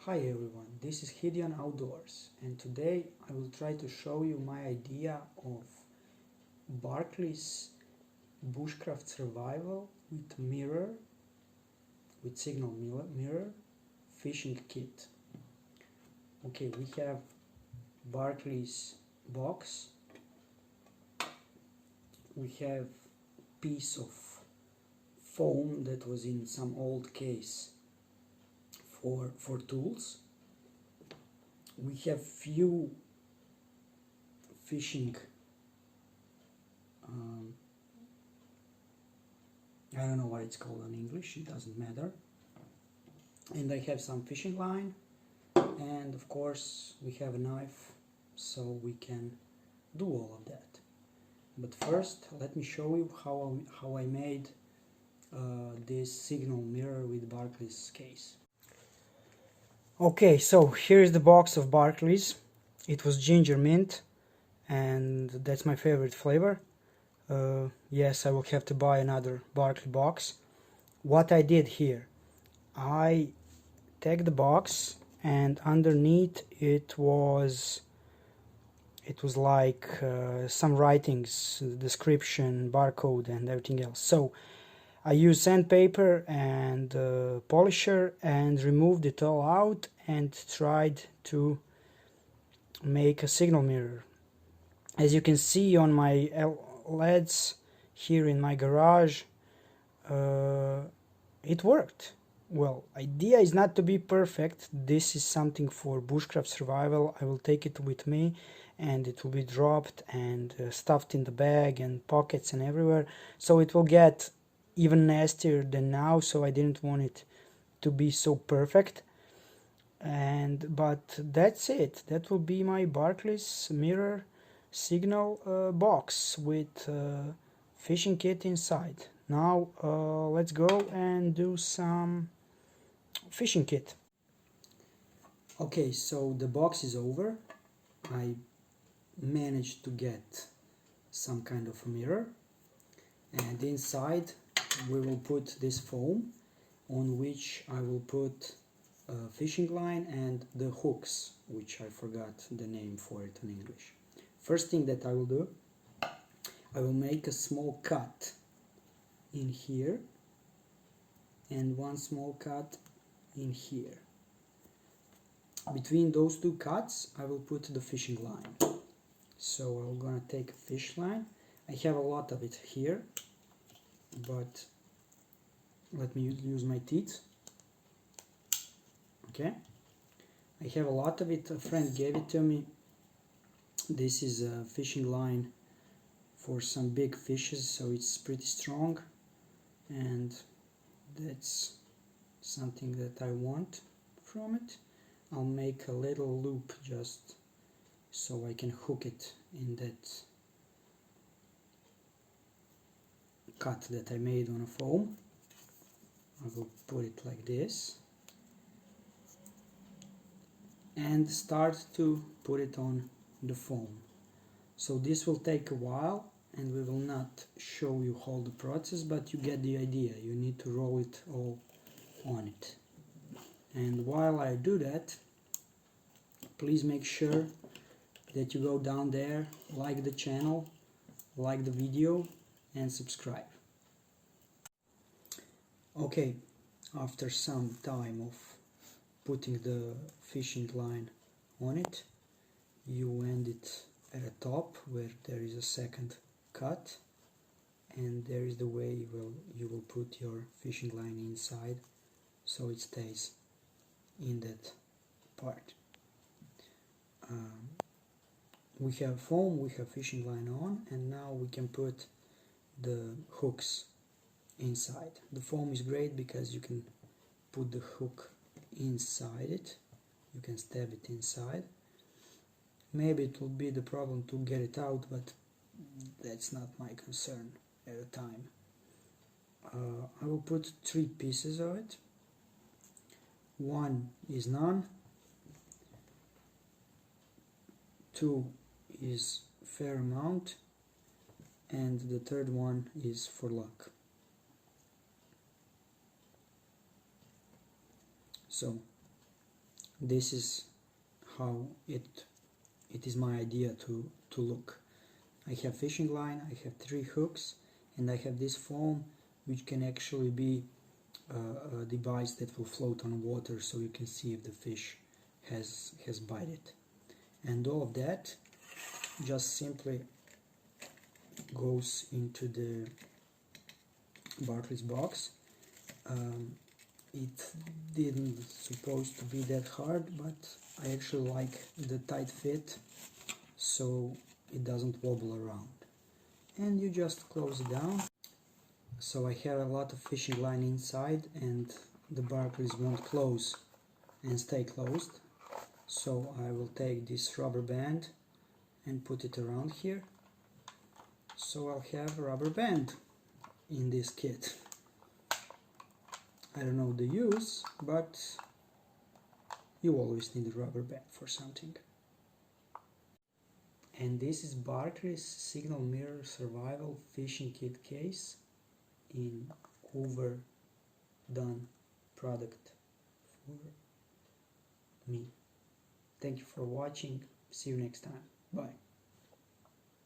Hi everyone, this is Hideon Outdoors, and today I will try to show you my idea of Barkley's bushcraft survival with signal mirror fishing kit. Okay, we have Barkley's box, we have piece of foam that was in some old case for tools. We have few fishing I don't know what it's called in English, it doesn't matter. And I have some fishing line, and of course we have a knife so we can do all of that. But first let me show you how I made this signal mirror with Barkley's case. Okay, so here is the box of Barkley's. It was ginger mint, and that's my favorite flavor. Yes, I will have to buy another Barkley box. What I did here, I take the box, and underneath it was like some writings, description, barcode, and everything else. So I used sandpaper and polisher and removed it all out and tried to make a signal mirror. As you can see on my LEDs here in my garage, it worked. Well, idea is not to be perfect. This is something for bushcraft survival. I will take it with me and it will be dropped and stuffed in the bag and pockets and everywhere, so it will get even nastier than now, so I didn't want it to be so perfect. But that's it. That will be my Barkley's mirror signal box with fishing kit inside. Now let's go and do some fishing kit. Okay, so the box is over. I managed to get some kind of a mirror, and inside we will put this foam on which I will put a fishing line and the hooks, which I forgot the name for it in English. First thing that I will do, I will make a small cut in here and one small cut in here. Between those two cuts I will put the fishing line. So I'm gonna take a fish line. I have a lot of it here, but let me use my teeth. Okay, I have a lot of it. A friend gave it to me. This is a fishing line for some big fishes, so it's pretty strong, and that's something that I want from it. I'll make a little loop just so I can hook it in that cut that I made on a foam. I will put it like this and start to put it on the foam. So this will take a while and we will not show you all the process, but you get the idea. You need to roll it all on it. And while I do that, please make sure that you go down there, like the channel, like the video, and subscribe. Okay, after some time of putting the fishing line on it, you end it at the top where there is a second cut, and there is the way you will put your fishing line inside so it stays in that part. We have foam, we have fishing line on, and now we can put the hooks inside. The foam is great because you can put the hook inside it, you can stab it inside. Maybe it will be the problem to get it out, but that's not my concern at the time. I will put 3 pieces of it. One is none, 2 is fair amount, and the third one is for luck. So this is how it is my idea to look. I have fishing line, I have 3 hooks, and I have this foam which can actually be a device that will float on water, so you can see if the fish has bite it. And all of that just simply goes into the Barkley's box. It didn't supposed to be that hard, but I actually like the tight fit, so it doesn't wobble around. And you just close it down. So I have a lot of fishing line inside, and the Barkleys won't close and stay closed. So I will take this rubber band and put it around here. So I'll have a rubber band in this kit. I don't know the use, but you always need a rubber band for something. And this is Barkley's Signal Mirror Survival Fishing Kit case in overdone product for me. Thank you for watching. See you next time. Bye.